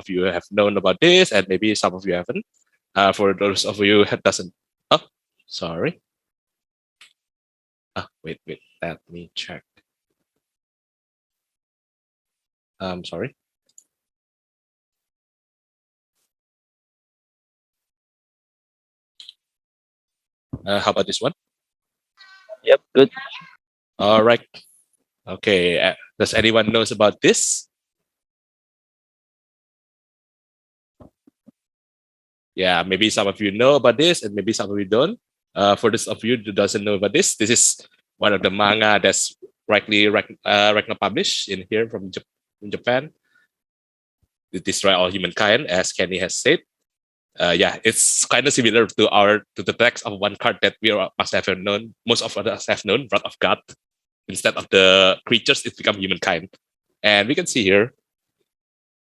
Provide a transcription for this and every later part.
of you have known about this, and maybe some of you haven't. For those of you who doesn't, oh, sorry. Wait, let me check. Sorry. How about this one? Yep, good. All right. Okay. Does anyone knows about this? Yeah, maybe some of you know about this, and maybe some of you don't. For those of you who doesn't know about this is one of the manga that's rightly published in here from Japan. To destroy all humankind, as Kenny has said. Yeah, it's kind of similar to the text of one card that we must have known. Most of us have known, Wrath of God. Instead of the creatures, it become humankind, and we can see here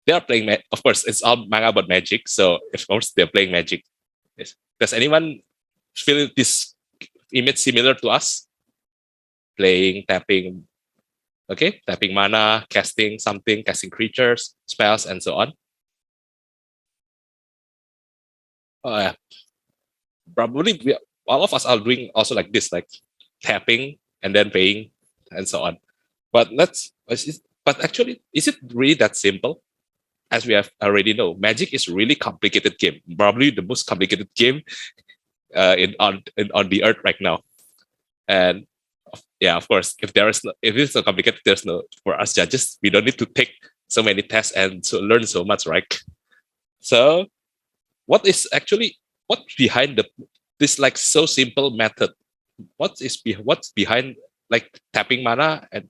they are playing. Of course, it's all manga about magic, so of course they're playing magic. Yes. Does anyone feel this image similar to us? Playing, tapping, okay, tapping mana, casting something, casting creatures, spells, and so on. Probably all of us are doing also like this, like tapping and then paying and so on. But actually, is it really that simple? As we have already know, Magic is really complicated game. Probably the most complicated game on the earth right now. And yeah, of course, if it's so complicated, there's no, for us judges, we don't need to take so many tests and learn so much, right? So what's behind this like so simple method? What's behind like tapping mana? And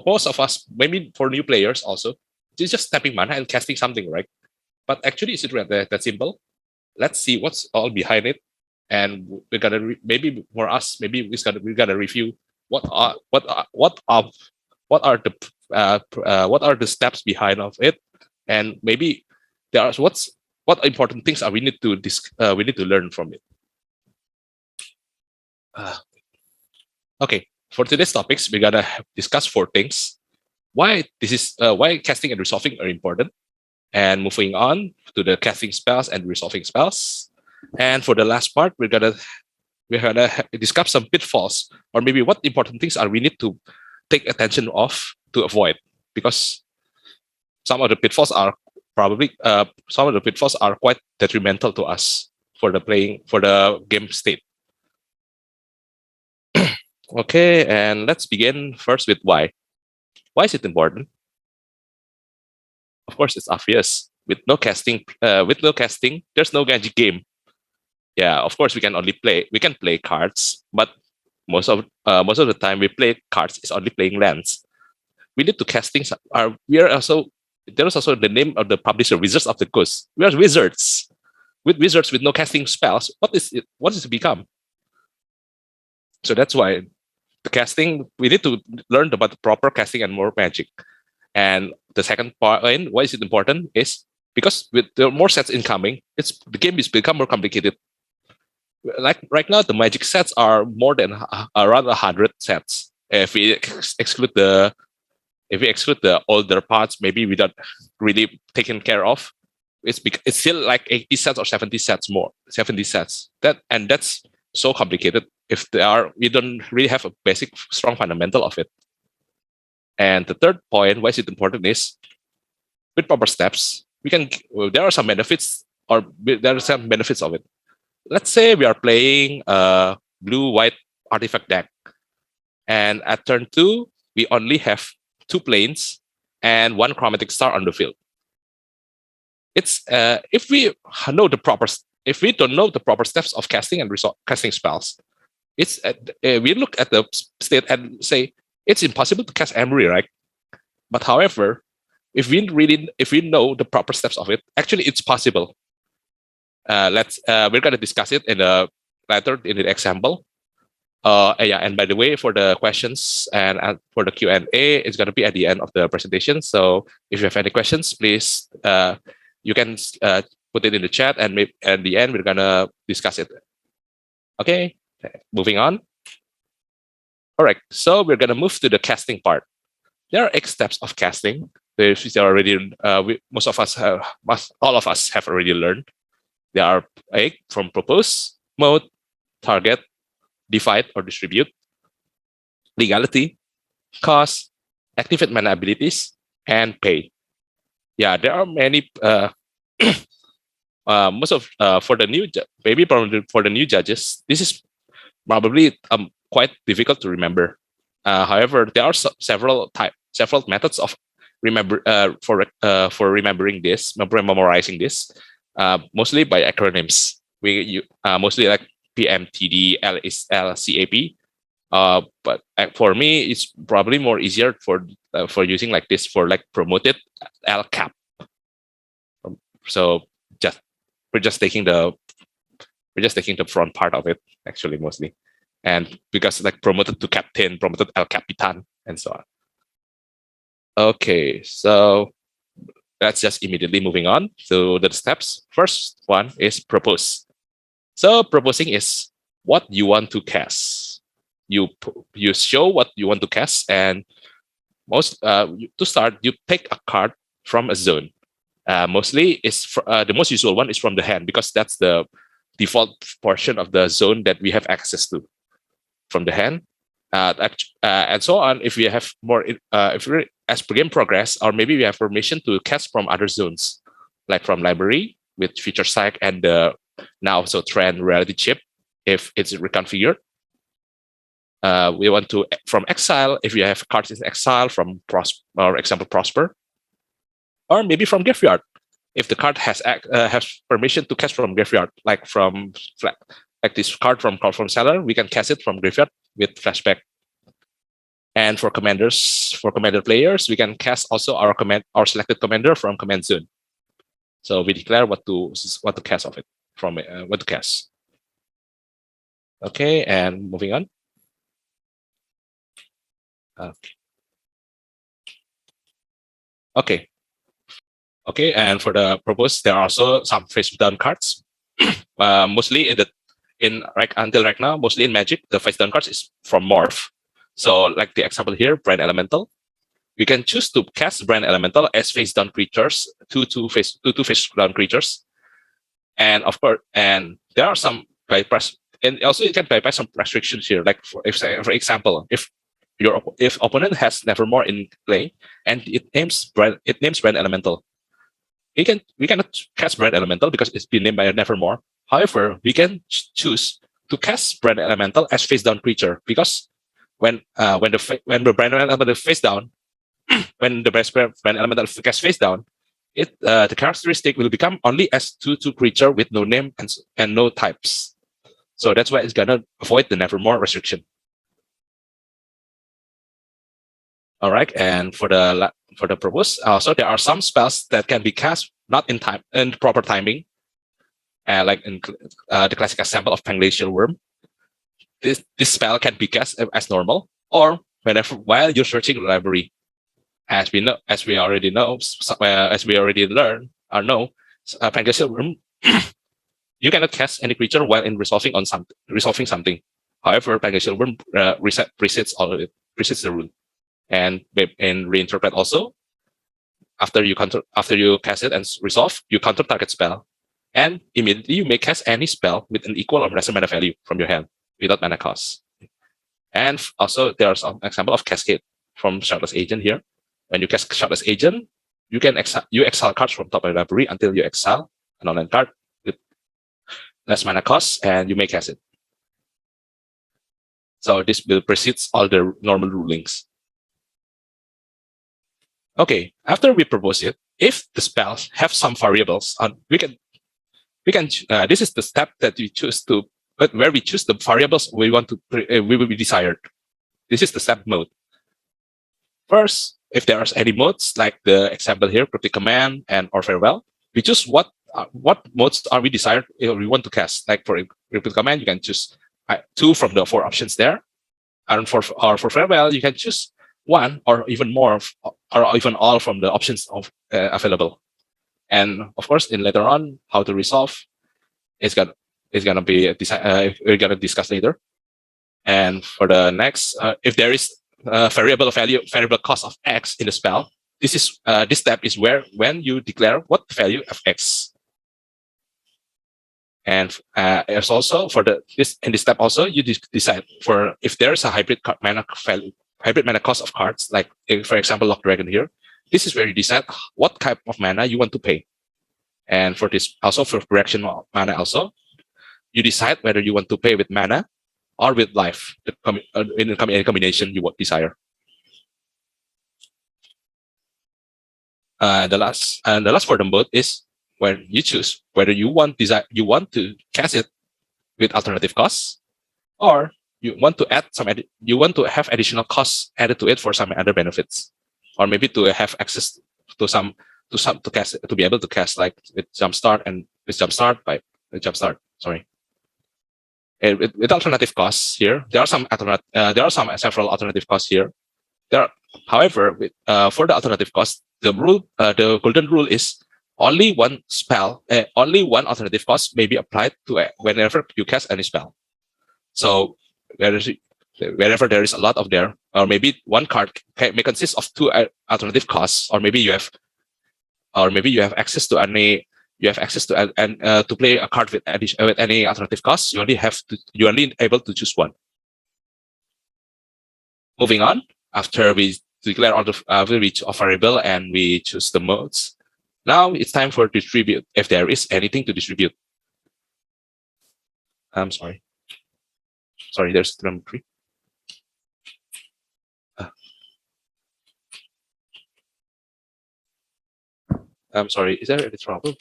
most of us, maybe for new players also, it's just tapping mana and casting something, right? But actually, is it really that simple? Let's see what's all behind it, and we're gonna maybe for us, maybe we're gonna review what are the steps behind of it, and maybe there are what important things are we need to learn from it. Okay, for today's topics, we're gonna discuss 4 things. Why casting and resolving are important, and moving on to the casting spells and resolving spells. And for the last part, we're gonna discuss some pitfalls, or maybe what important things are we need to take attention of to avoid, because some of the pitfalls are quite detrimental to us for the game state. Okay, and let's begin first with why. Why is it important? Of course, it's obvious. With no casting, there's no magic game. Yeah, of course, we can play cards, but most of the time we play cards is only playing lands. We need to cast things. There is also the name of the publisher, Wizards of the Coast. We are wizards. With wizards with no casting spells, what is it become? So that's why the casting, we need to learn about the proper casting and more magic. And the second point, why is it important, is because with the more sets incoming, the game is become more complicated. Like right now, the magic sets are more than around 100 sets. If we exclude the older parts, maybe without really taken care of, it's still like 80 sets or 70 sets more. 70 sets. That's so complicated. If we don't really have a basic strong fundamental of it. And the third point, why is it important, is with proper steps, there are some benefits of it. Let's say we are playing a blue-white artifact deck, and at turn 2, we only have 2 planes and 1 chromatic star on the field. It's if we don't know the proper steps of casting and casting spells, we look at the state and say it's impossible to cast Emery, right? But however, if we know the proper steps of it, actually it's possible. We're gonna discuss it later in the example. And by the way, for the questions and for the Q&A, it's gonna be at the end of the presentation. So if you have any questions, please you can put it in the chat, and maybe at the end we're gonna discuss it. Okay, moving on. All right, so we're gonna move to the casting part. There are 8 steps of casting. Which are already most of us have, all of us have already learned. They are from propose, mode, target, divide or distribute, legality, cost, activate mana abilities, and pay. Yeah, there are many. Most of for the new maybe probably for the new judges, this is probably quite difficult to remember. However, there are several methods of for remembering this, memorizing this, mostly by acronyms. Mostly like PMTD, LSL, CAP. But for me, it's probably more easier for using like this for like promoted LCAP. So just we're just taking the front part of it actually mostly, and because like promoted to captain, promoted El Capitan, and so on. Okay, so let's just immediately moving on to the steps. First one is propose. So proposing is what you want to cast. You show what you want to cast, and to start, you take a card from a zone. Mostly is the most usual one is from the hand because that's the default portion of the zone that we have access to from the hand, and so on. If we have more, if we as per game progress, or maybe we have permission to cast from other zones, like from library with feature stack and now also trend reality chip, if it's reconfigured. We want to from exile if we have cards in exile from example Prosper, or maybe from graveyard if the card has permission to cast from graveyard, like this card from seller, we can cast it from graveyard with flashback. And for commander players, we can cast also our selected commander from command zone. So we declare what to cast of it from what to cast. Okay, and moving on. Okay, and for the propose, there are also some face down cards. Mostly until right now, mostly in Magic, the face down cards is from Morph. So like the example here, Brand Elemental. We can choose to cast Brand Elemental as face down creatures, two face down creatures. And of course, and there are some bypass, and also you can bypass some restrictions here. Like for example, if opponent has Nevermore in play and it names Brand Elemental, we cannot cast Brand Elemental because it's been named by a Nevermore. However, we can choose to cast Brand Elemental as face down creature because when the Brand Elemental face down, when the Brand Elemental cast face down, the characteristic will become only as 2/2 creature with no name and no types. So that's why it's gonna avoid the Nevermore restriction. All right, and for the propose, also there are some spells that can be cast not in proper timing, like in the classic example of Glacial Worm. This spell can be cast as normal or while you're searching the library. As we already learn or know, Glacial Worm, you cannot cast any creature while in resolving something. However, Glacial Worm resets the rule. And reinterpret also. After you cast it and resolve, you counter target spell, and immediately you may cast any spell with an equal or lesser mana value from your hand without mana cost. And also there are some example of Cascade from Shardless Agent here. When you cast Shardless Agent, you can exile cards from top of the library until you exile an online card with less mana cost, and you may cast it. So this will precedes all the normal rulings. Okay, after we propose it, if the spells have some variables, we can. This is the step that we choose to, where we choose the variables we want to we will be desired. This is the step mode. First, if there are any modes like the example here, Cryptic Command and or Farewell, we choose what modes are we desired we want to cast. Like for Cryptic Command, you can choose 2 from the 4 options there, and for Farewell, you can choose 1 or even more or even all from the options available. And of course, in later on, how to resolve is gonna be we're gonna discuss later. And for the next, if there is variable cost of X in the spell, this step is where when you declare what value of X. And it's also for this in this step also you decide for if there is a hybrid mana value, hybrid mana cost of cards, like for example Lock Dragon here. This is where you decide what type of mana you want to pay. And for this also for correction mana also, you decide whether you want to pay with mana or with life in any combination you desire. The last for them both is when you choose whether you want to cast it with alternative costs, or you want to add you want to have additional costs added to it for some other benefits, or maybe to have access to some to cast to be able to cast like with jumpstart and with jumpstart. Sorry. And with alternative costs here, there are several alternative costs here. However, for the alternative cost, the golden rule is only one spell, only one alternative cost may be applied to whenever you cast any spell. So wherever there is a lot of there, or maybe one card may consist of two alternative costs, or maybe you have access to any. You have access to to play a card with any alternative costs. You only able to choose one. Moving on, after we declare all the each variable and we choose the modes, now it's time for distribute. If there is anything to distribute, I'm sorry. Sorry, there's number 3. I'm sorry. Is there any trouble?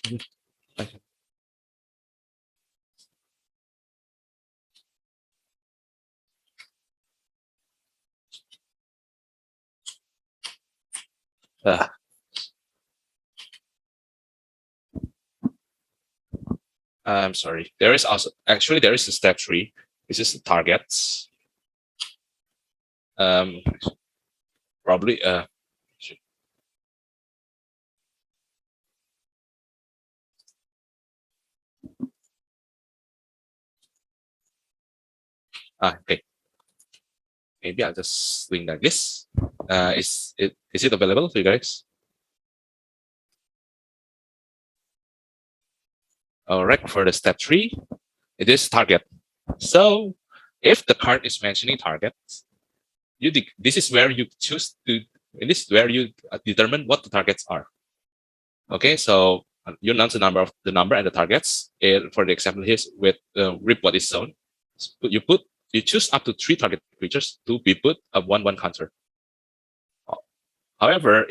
I'm sorry. There is a step 3. This is the targets. Probably okay. Maybe I'll just swing like this. Is it available to you guys? All right, for the step 3, it is target. So if the card is mentioning targets, this is where you choose to. This is where you determine what the targets are. Okay, so you announce the number and the targets. For the example here, with rip what is zone, you choose up to 3 target creatures to be put a 1/1 counter. However,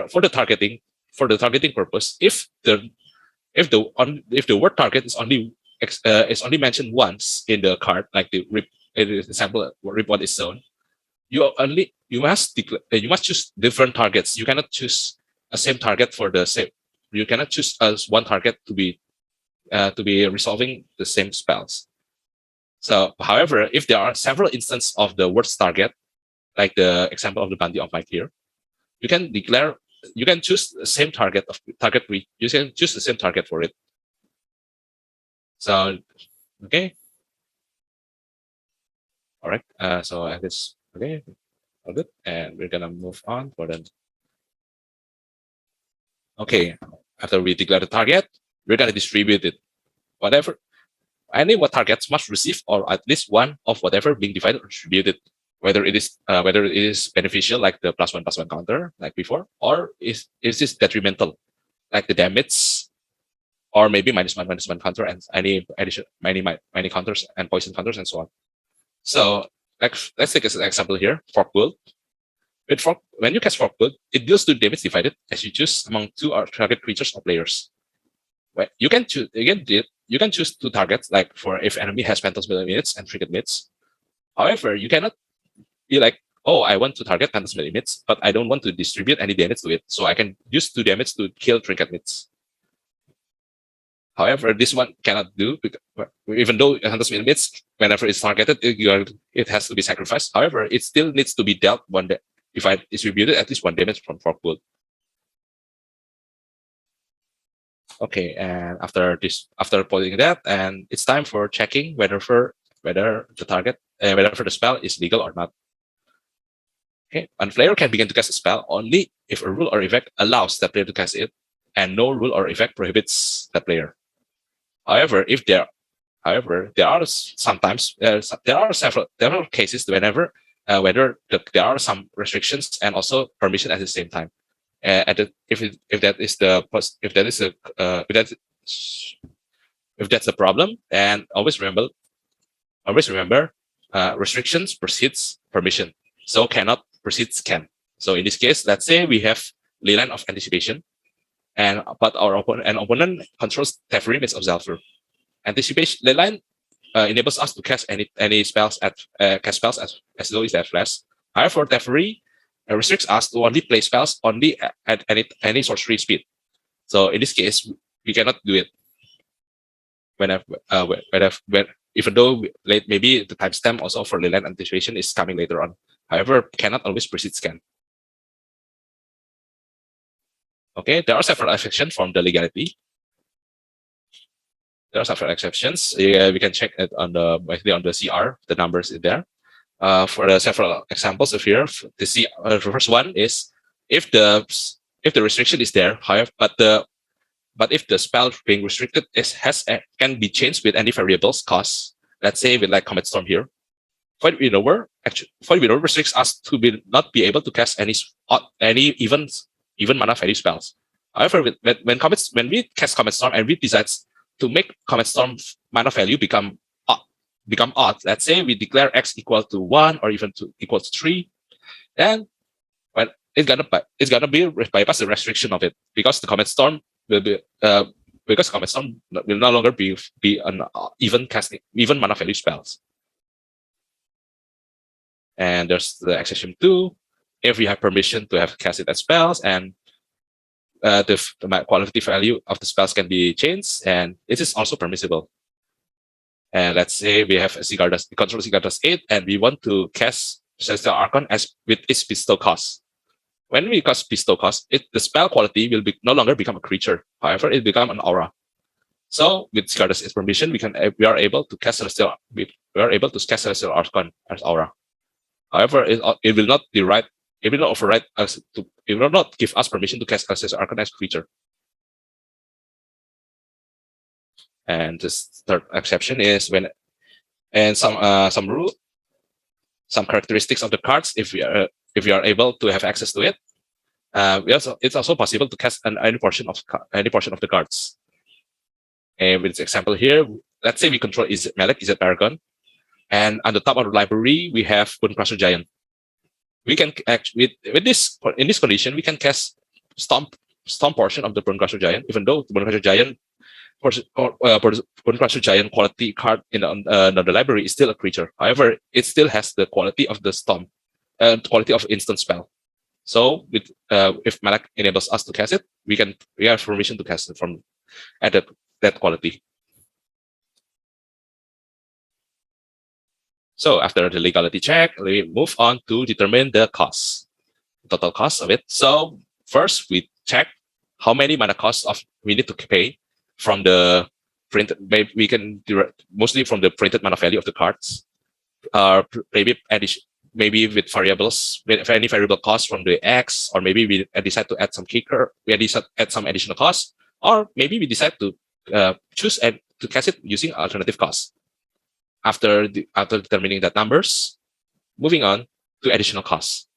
for the targeting purpose, if the word target is only mentioned once in the card, like the example rip what is zone, you must choose different targets. You cannot choose a same target for the same. You cannot choose as one target to be resolving the same spells. So, however, if there are several instances of the word's target, like the example of the Bandi of Light here, you can choose the same target you can choose the same target for it. So, okay. All right. So I guess, okay, all good. And we're gonna move on for the. Okay, after we declare the target, we're gonna distribute it. What targets must receive, or at least one of whatever being divided or distributed, whether it is beneficial, like the +1/+1 counter, like before, or is this detrimental, like the damage, or maybe -1/-1 counter and any addition, many counters and poison counters and so on. So let's take as an example here, Fork World. When you cast Fork World, it deals 2 damage divided as you choose among 2 target creatures or players. Well, you can choose 2 targets, like for if enemy has Phantom's limits and Trinket Mids. However, you cannot be like, oh, I want to target Phantom's limits, but I don't want to distribute any damage to it, so I can use 2 damage to kill Trinket Mids. However, this one cannot do, even though Phantom's limits, whenever it's targeted, it has to be sacrificed. However, it still needs to be dealt if I distributed at least 1 damage from Fork World. Okay, and after putting that, and it's time for checking whether the spell is legal or not. Okay, a player can begin to cast a spell only if a rule or effect allows that player to cast it, and no rule or effect prohibits that player. However, there are sometimes there are several cases whenever whether there are some restrictions and also permission at the same time. If that is the if that is a if that's a problem, then always remember restrictions precedes permission. So cannot precedes can. So in this case, let's say we have ley line of anticipation, and but our opponent controls Teferi with Observer. Anticipation ley line enables us to cast any spells at cast spells as low as that flash. However, Teferi restricts us to only play spells only at any sorcery speed. So in this case, we cannot do it when even though maybe the timestamp also for ley line anticipation is coming later on. However, cannot always precede scan. Okay, there are several exceptions from the legality. There are several exceptions. We can check it on the CR. The numbers in there. For the several examples of here, the first one is if the restriction is there, however, but if the spell being restricted can be changed with any variables cost, let's say with like Comet Storm here, Void Winnower restricts us to not be able to cast any even mana value spells. However, when we cast Comet Storm and we decide to make Comet Storm mana value become odd, let's say we declare X equal to 1 or even equal to 3, then when it's gonna be bypass the restriction of it because the Comet Storm will be because Comet Storm will no longer be an even mana value spells. And there's the exception 2. If we have permission to have cast it as spells and the quality value of the spells can be changed, and it is also permissible. And let's say we have we control Sigardas 8 and we want to cast Celestial Archon with its bestow cost. When we cast bestow cost, the spell quality will no longer become a creature. However, it become an aura. So with Sigardas 8 permission, we are able to cast Celestial Archon as aura. However, it will not override us it will not give us permission to cast Celestial Archon as creature. And this third exception is when, and some characteristics of the cards, if we are able to have access to it, it's also possible to cast any portion of the cards. And with this example here, let's say we control Malek, Izzet Paragon, and on the top of the library we have Bone Crusher Giant. We can actually in this condition we can cast Stomp portion of the Bone Crusher Giant, even though the Bone Crusher Giant Bone Crusher Giant quality card in the library is still a creature. However, it still has the quality of the Stomp, quality of instant spell. So with if Malak enables us to cast it, we have permission to cast it from at that quality. So after the legality check, we move on to determine the cost, total cost of it. So first we check how many mana costs we need to pay from the printed. Maybe we can mostly from the printed mana value of the cards. Maybe with variables, with any variable cost from the X, or maybe we decide to add some kicker. We decide to add some additional costs, or maybe we decide to choose and to cast it using alternative costs. After determining that numbers, moving on to additional costs.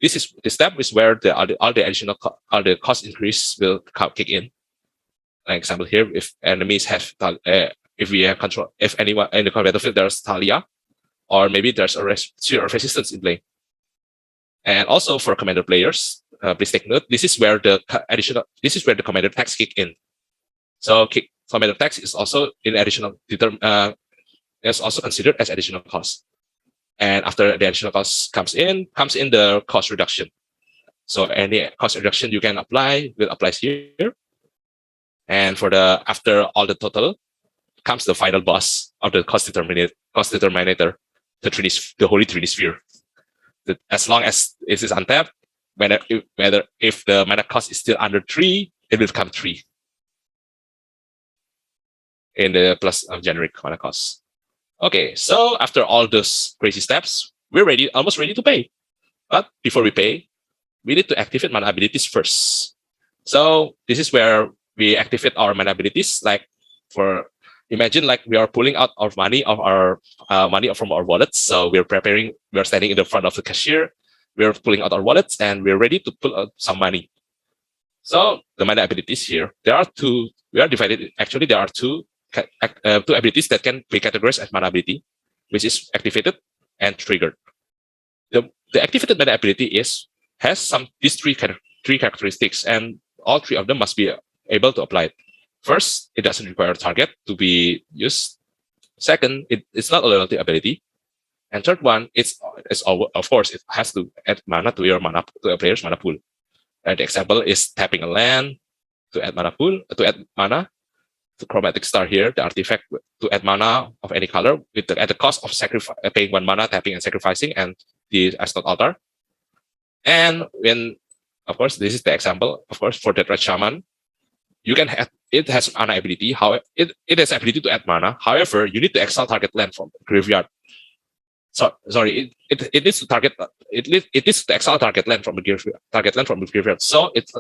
This step is where all the cost increase will kick in. An example here: if enemies have if we have control, if anyone in the battlefield there's Talia, or maybe there's a sphere of resistance in play. And also for commander players, please take note: this is where the commander tax kick in. So commander tax is also is also considered as additional cost. And after the additional cost comes in the cost reduction. So any cost reduction you can apply will apply here. And after all the total comes the final boss of the cost determinator, the Holy Trinity Sphere. As long as it is untapped, if the mana cost is still under 3, it will become 3 in the plus of generic mana cost. Okay, so after all those crazy steps, we're almost ready to pay. But before we pay, we need to activate mana abilities first. So this is where we activate our mana abilities. Like for imagine like we are pulling out our money of our money from our wallets. So we're preparing. We're standing in the front of the cashier. We're pulling out our wallets and we're ready to pull out some money. So the mana abilities here, there are two. We are divided. Actually, there are two abilities that can be categorized as mana ability, which is activated and triggered. The activated mana ability has these three characteristics, and all three of them must be able to apply it. First, it doesn't require a target to be used. Second, it's not a loyalty ability. And third one, it's of course it has to add mana to a player's mana pool. And the example is tapping a land to add mana to chromatic star here, the artifact to add mana of any color at the cost of paying 1 mana, tapping and sacrificing, and the Astot altar. And when, of course, this is the example. Of course, for the Red Shaman, you can have it has mana ability. It has ability to add mana. However, you need to exile target land from graveyard. So sorry, it needs to target it needs to exile target land from the graveyard. So it's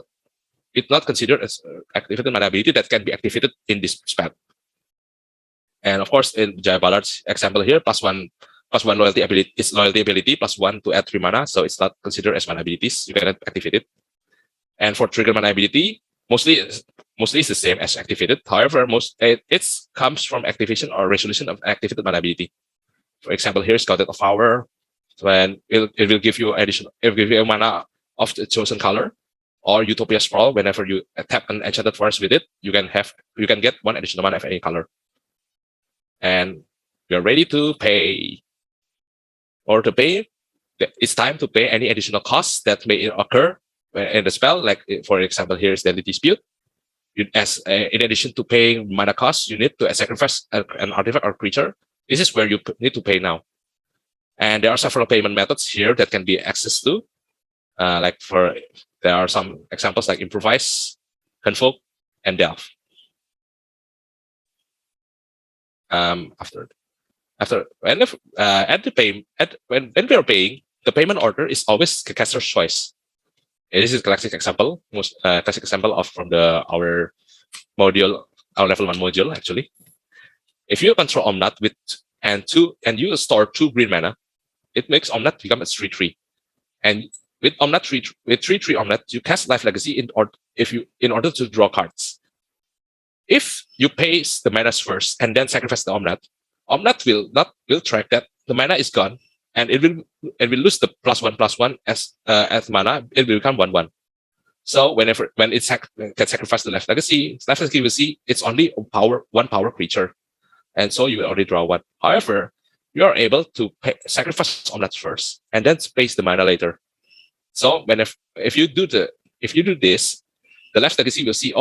not considered as activated mana ability that can be activated in this spell. And of course, in Jaya Ballard's example here, +1 loyalty ability +1 to add 3 mana, so it's not considered as mana abilities. You cannot activate it. And for trigger mana ability, mostly it's the same as activated. However, it comes from activation or resolution of activated mana ability. For example, here Scouted of Power, when it will give you a mana of the chosen color, or Utopia Sprawl. Whenever you tap an enchanted forest with it, you can get 1 additional mana of any color. And we are ready to pay. Or to pay, it's time to pay any additional costs that may occur in the spell. Like for example, here is Deadly Dispute. In addition to paying mana costs, you need to sacrifice an artifact or creature. This is where you need to pay now. And there are several payment methods here that can be accessed to. There are some examples like Improvise, Convoke, and Delve. When we are paying, the payment order is always caster's choice. This is a classic example, from our level 1 module actually. If you control Omnath and you store 2 green mana, it makes Omnath become a 3/3. And with 3/3 Omnath, you cast Life Legacy in order to draw cards. If you pay the manas first and then sacrifice the Omnath will track that the mana is gone, and it will lose the +1/+1 as mana. It will become 1/1. So when it can sacrifice the Life Legacy will see it's only one power creature, and so you will only draw 1. However, you are able to sacrifice Omnath first and then space the mana later. So if you do this, the Life Legacy will see,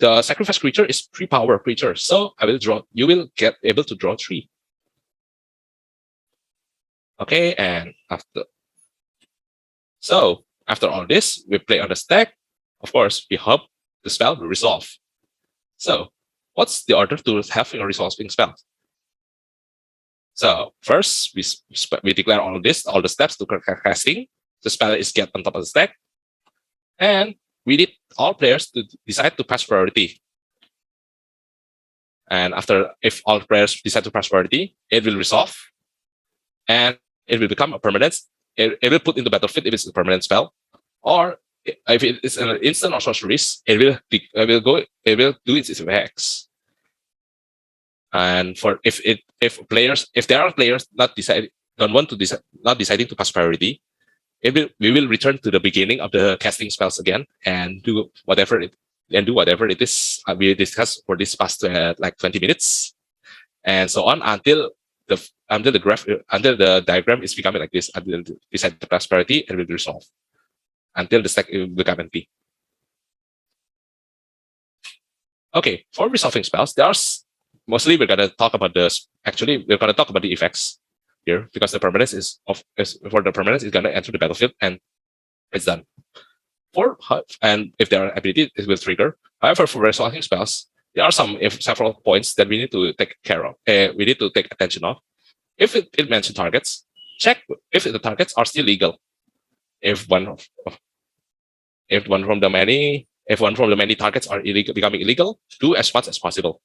the sacrifice creature is 3 power creature, so you will get able to draw 3. Okay, and after all this, we play on the stack. Of course, we hope the spell will resolve. So what's the order to having a resolving spell? So first, we declare all the steps to casting. The spell is get on top of the stack, and we need all players to decide to pass priority. And if all players decide to pass priority, it will resolve, and it will become a permanent. It will put into battlefield if it's a permanent spell, or if it is an instant or sorceries, it will do its effects. And if there are players not deciding to pass priority, we will return to the beginning of the casting spells again and do whatever it is we discussed for this past 20 minutes, and so on until the diagram is becoming like this, until decide the pass priority and will resolve until the stack will become empty. Okay, for resolving spells, mostly we're gonna talk about the effects here, because the permanence is gonna enter the battlefield and it's done. And if there are abilities, it will trigger. However, for resolving spells, there are several points that we need to take care of. We need to take attention of. If it mentions targets, check if the targets are still legal. If one from the many targets are becoming illegal, do as much as possible.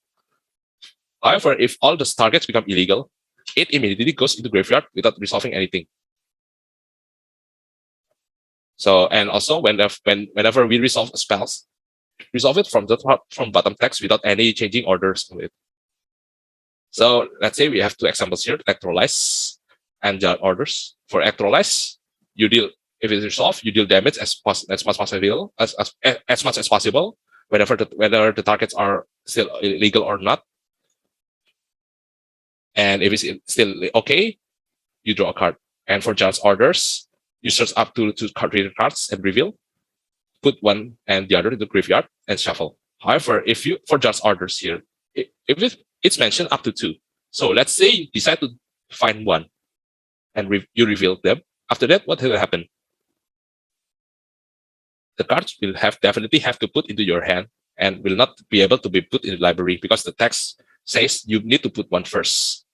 However, if all the targets become illegal, it immediately goes into graveyard without resolving anything. So, and also whenever we resolve spells, resolve it from the top, from bottom text without any changing orders to it. So let's say we have two examples here: electrolyze and orders. For electrolyze, you deal, if it's resolved, you deal damage as much as possible, as much as possible, whether the targets are still illegal or not. And if it's still okay, you draw a card. And for Jana's orders, you search up to created cards and reveal, put one and the other in the graveyard and shuffle. However, if you for Jana's orders here, if it's mentioned up to 2. So let's say you decide to find one and you reveal them. After that, what will happen? The cards will definitely have to put into your hand and will not be able to be put in the library because the text says you need to put one first.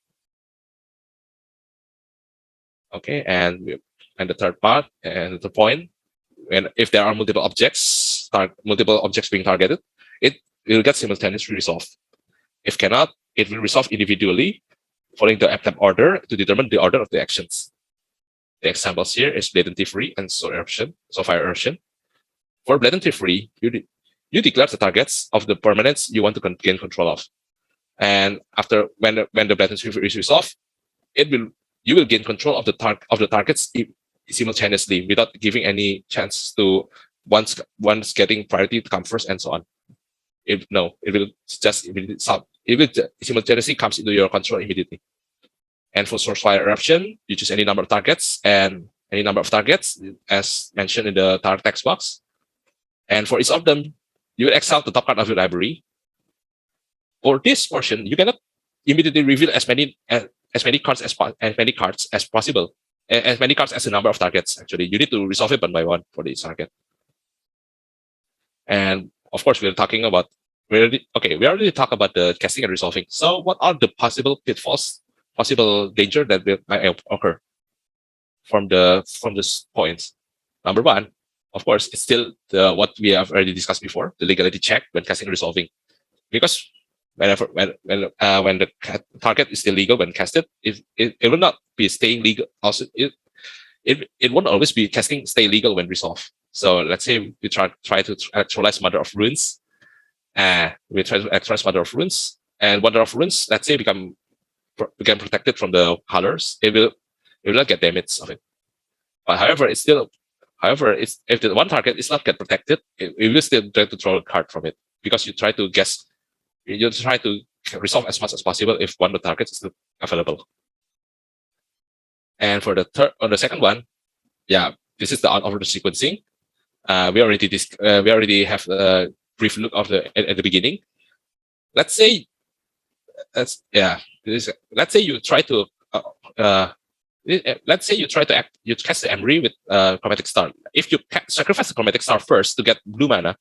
Okay, and the third part and the point, when if there are multiple objects being targeted, it will get simultaneously resolved. If cannot, it will resolve individually, following the attempt order to determine the order of the actions. The examples here is blatantly free and fire eruption. For blatantly free, you declare the targets of the permanents you want to gain control of, and after when the blatantly free is resolved, you will gain control of the targets simultaneously without giving any chance to once getting priority to come first and so on. It will simultaneously comes into your control immediately. And for source fire eruption, you choose any number of targets as mentioned in the text box. And for each of them, you will exile the top card of your library. For this portion, you cannot immediately reveal as many cards as possible. As many cards as the number of targets. Actually, you need to resolve it one by one for each target. And of course, we already talked about the casting and resolving. So, what are the possible pitfalls, possible danger that might occur from these points? Number one, of course, it's still what we have already discussed before: the legality check when casting and resolving, because when the target is still legal when casted, it will not be staying legal. Also, it won't always be casting stay legal when resolved. So let's say we try to actualize Mother of Runes. We try to actualize Mother of Runes, and Mother of Runes, let's say, become protected from the colors. It will not get damage of it. But however, if the one target is not get protected, it will still try to draw a card from it, because you try to resolve as much as possible if one of the targets is still available. And for the second one, this is the order sequencing. We already have a brief look of at the beginning. Let's say you try to you cast the Emery with Chromatic Star. If you sacrifice the Chromatic Star first to get blue mana,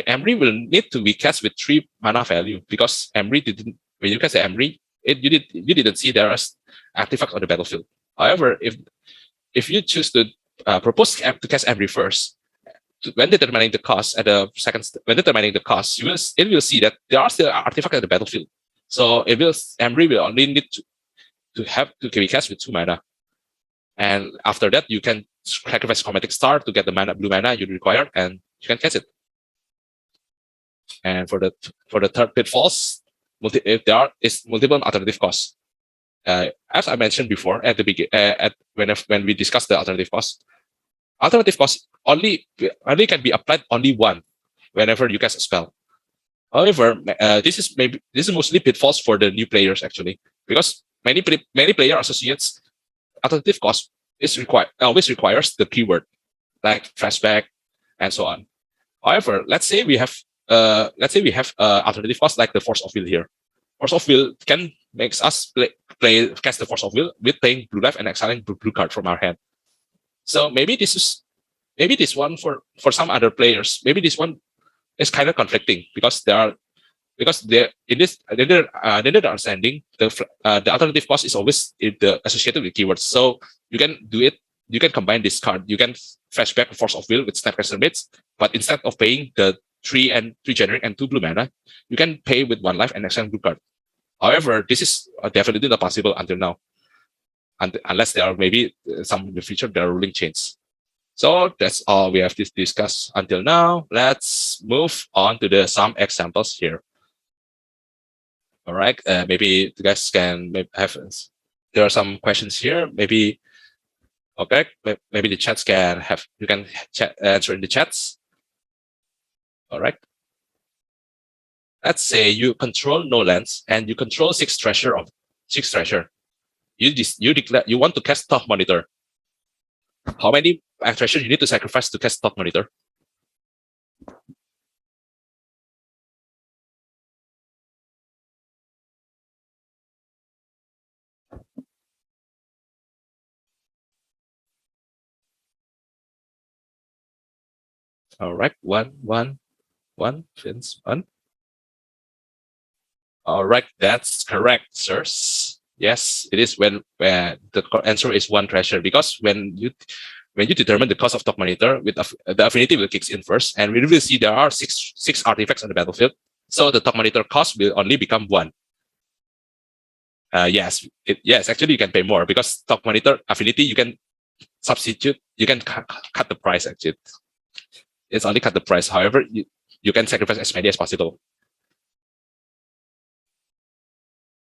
Emery will need to be cast with 3 mana value, because Emery didn't. When you cast the Emery, you didn't see there as artifacts on the battlefield. However, if you choose to propose to cast Emery first, when determining the cost it will see that there are still artifacts at the battlefield. So Emery will only need to be cast with 2 mana, and after that you can sacrifice Chromatic Star to get the blue mana you require, and you can cast it. And for the third pitfalls, if there is multiple alternative costs. As I mentioned before at the beginning, when we discussed the alternative costs only can be applied only one whenever you cast a spell. However, this is mostly pitfalls for the new players, actually, because many player associates alternative cost always requires the keyword like flashback and so on. However, let's say we have alternative costs like the Force of Will here. Force of Will can makes us cast the Force of Will with playing blue life and exiling blue card from our hand. So maybe this one for some other players, maybe this one is kind of conflicting, because there because in this their understanding, the alternative cost is always associated with keywords. So you can do it. You can combine this card. You can flashback Force of Will with Snapcaster Blades, but instead of paying the 3 generic and 2 blue mana, you can pay with 1 life and exchange blue card. However, this is definitely not possible until now, unless there are maybe some in the future there are ruling changes. So that's all we have to discuss until now. Let's move on to some examples here. All right, maybe you guys can have. There are some questions here. Maybe okay, maybe the chats can have. You can answer in the chats. All right. Let's say you control no lands and you control 6 treasure of 6 treasure. You declare you want to cast Top Monitor. How many treasure you need to sacrifice to cast Top Monitor? All right, one, Vince, one. All right, that's correct, sirs. Yes, it is when the answer is 1 treasure, because when you determine the cost of Top Monitor, with the affinity will kicks in first, and we will see there are six artifacts on the battlefield. So the Top Monitor cost will only become 1. Yes, actually you can pay more, because Top Monitor affinity you can substitute, you can cut the price. Actually, it's only cut the price. However, you can sacrifice as many as possible.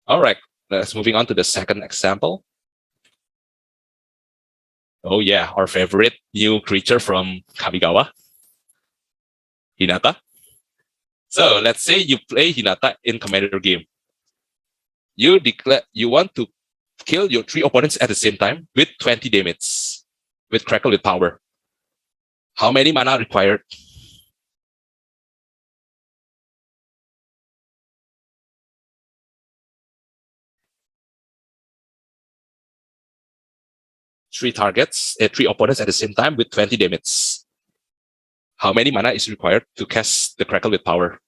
All right, let's moving on to the second example. Oh yeah, our favorite new creature from Kamigawa, Hinata. So let's say you play Hinata in Commander game. You declare you want to kill your 3 opponents at the same time with 20 damage, with Crackle with power. How many mana required? Three targets, 3 opponents at the same time with 20 damage. How many mana is required to cast the Crackle with power?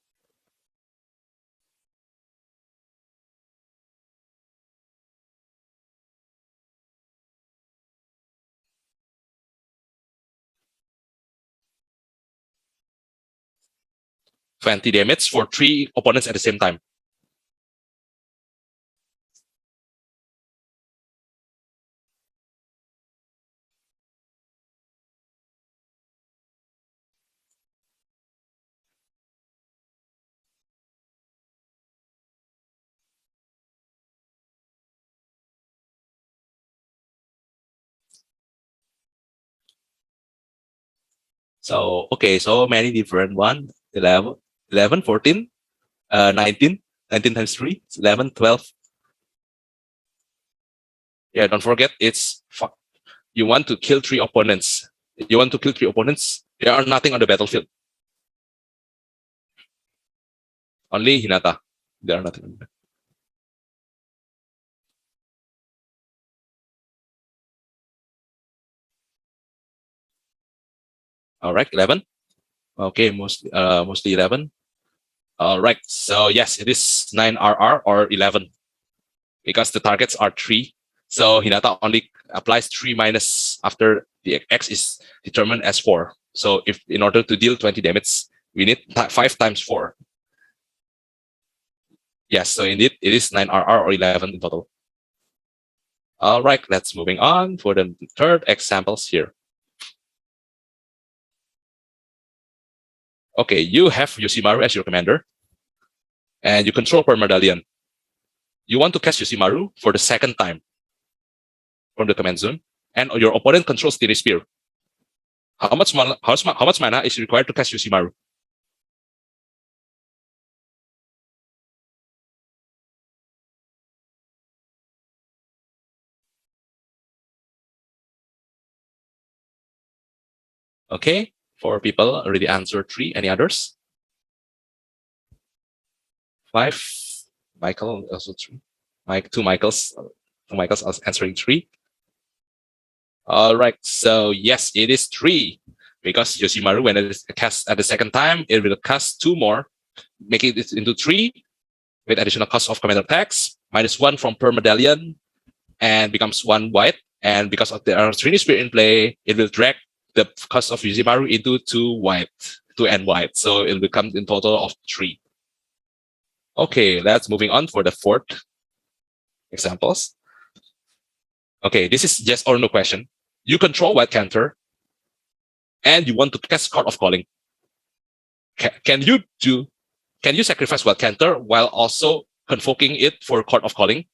$20 damage for 3 opponents at the same time. So, okay, so many different one, 11, 14, 19, 19 times 3, 11, 12. Yeah, don't forget, you want to kill 3 opponents. You want to kill 3 opponents, there are nothing on the battlefield. Only Hinata. There are nothing on the All right, 11. Okay, mostly 11. All right, so yes, it is 9 RR or 11, because the targets are 3. So Hinata only applies 3 minus after the X is determined as 4. So if in order to deal 20 damage, we need 5 times 4. Yes, so indeed it is 9 RR or 11 in total. All right, let's moving on for the third examples here. Okay, you have Yoshimaru as your commander, and you control per medallion. You want to cast Yoshimaru for the second time from the command zone, and your opponent controls Theory Spear. How much mana is required to cast Yoshimaru? Okay, 4 people already answered 3. Any others? 5. Michael also 3. Two Michaels answering 3. All right, so yes, it is 3, because Yoshimaru, when it is cast at the second time, it will cast 2 more making it into 3 with additional cost of commander tax, -1 from per medallion, and becomes 1 white. And because of there are Trinity Spirit in play, it will drag the cost of Yuzimaru into 2 white, 2 and white. So it will become in total of 3. Okay, let's moving on for the 4th examples. Okay, this is yes or no question. You control white counter, and you want to cast Court of Calling. Can you sacrifice white counter while also convoking it for Court of Calling?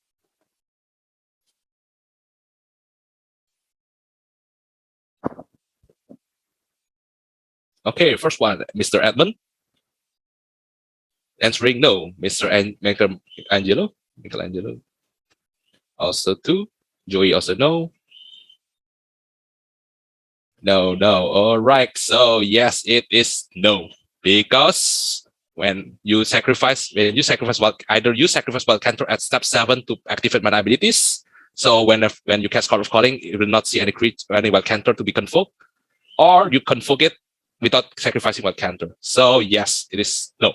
Okay, first one, Mr. Edmund. Answering no, Mr. Michelangelo. Also 2. Joey also no. No. All right. So yes, it is no, because when you sacrifice either you sacrifice wild counter at step 7 to activate mana abilities. So when you cast Court of Calling, you will not see any wild counter to be convoked, or you convoke it without sacrificing wild counter. So yes, it is no.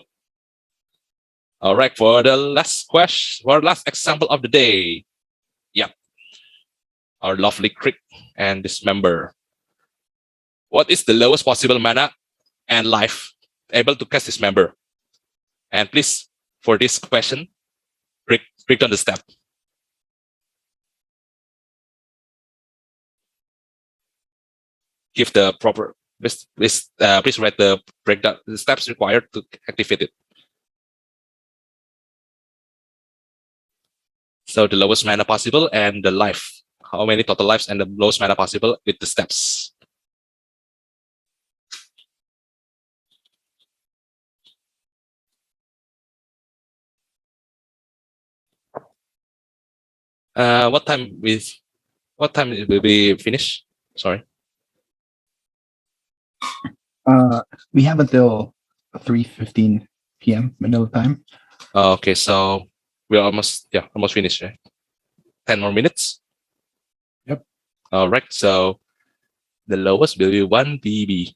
All right, for the last question, for last example of the day. Yep. Our lovely Crick and Dismember. What is the lowest possible mana and life able to cast Dismember? And please, for this question, click on the step. Give the proper, please write the breakdown, the steps required to activate it. So the lowest mana possible and the life. How many total lives and the lowest mana possible with the steps. What time will we finish? Sorry. We have until 3:15 p.m. Manila time. Okay, so we're almost finished, right? 10 more minutes. Yep. All right, so the lowest will be 1 BB.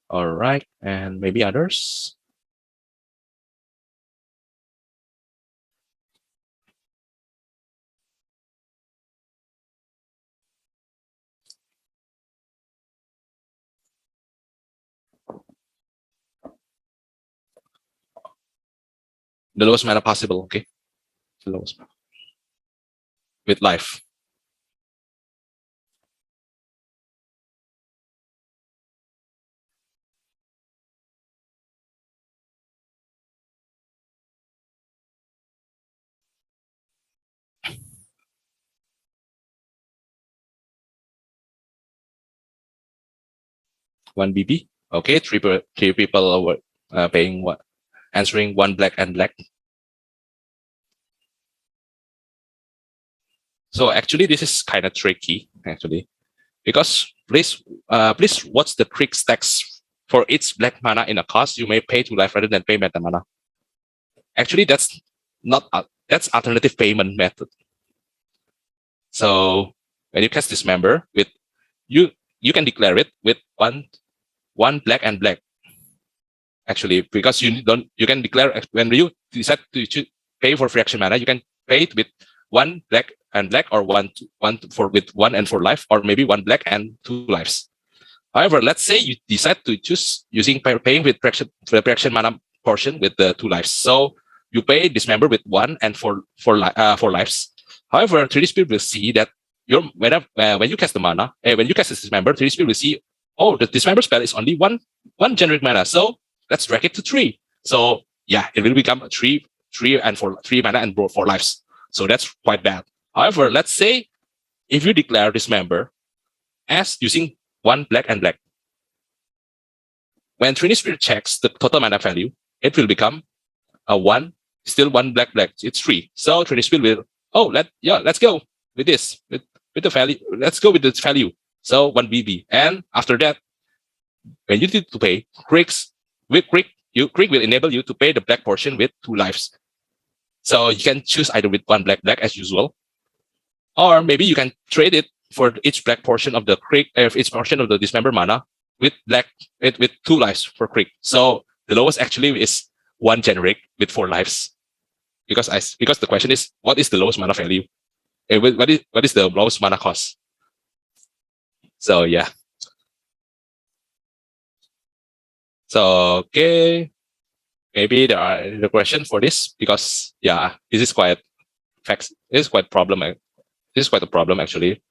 All right, and maybe others. The lowest mana possible, okay? The lowest mana. With life. One BB. Okay, three people are paying what? Answering 1 black and black. So actually, this is kind of tricky, actually, because please watch the trick stacks for each black mana in a cost. You may pay 2 life rather than pay meta mana. Actually, that's not that's alternative payment method. So when you cast Dismember with you can declare it with one black and black. Actually, because you can declare when you decide to pay for free action mana, you can pay it with 1 black and black, or one with 1 and 4 life, or maybe 1 black and 2 lives. However, let's say you decide to choose using paying with the action mana portion with the 2 lives. So you pay Dismember with 1 and 4 lives. However, 3D Spirit will see that when you cast the mana, when you cast this Dismember, 3D Spirit will see, oh, the Dismember spell is only one generic mana, so let's drag it to 3. So yeah, it will become 3 and 4 mana and 4 lives. So that's quite bad. However, let's say if you declare Dismember as using 1 black and black, when Trinity Spirit checks the total mana value, it will become a 1, still 1 black. It's 3. So Trinity Spirit will, let's go with this with the value. Let's go with this value. So 1 BB, and after that, when you need to pay, Crick will enable you to pay the black portion with 2 lives. So you can choose either with 1 black as usual, or maybe you can trade it for each black portion of the Crick, each portion of the Dismember mana with 2 lives for Crick. So the lowest actually is one generic with 4 lives. Because the question is, what is the lowest mana value? What is the lowest mana cost? So yeah. So okay, maybe there are the question for this, because yeah, this is quite facts. This is quite problem. This is quite a problem actually.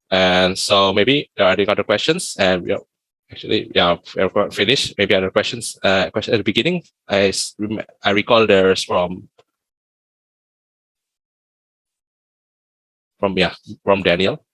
And so maybe there are any other questions, and actually we're finished. Maybe other questions. Question at the beginning. I recall there's from Daniel.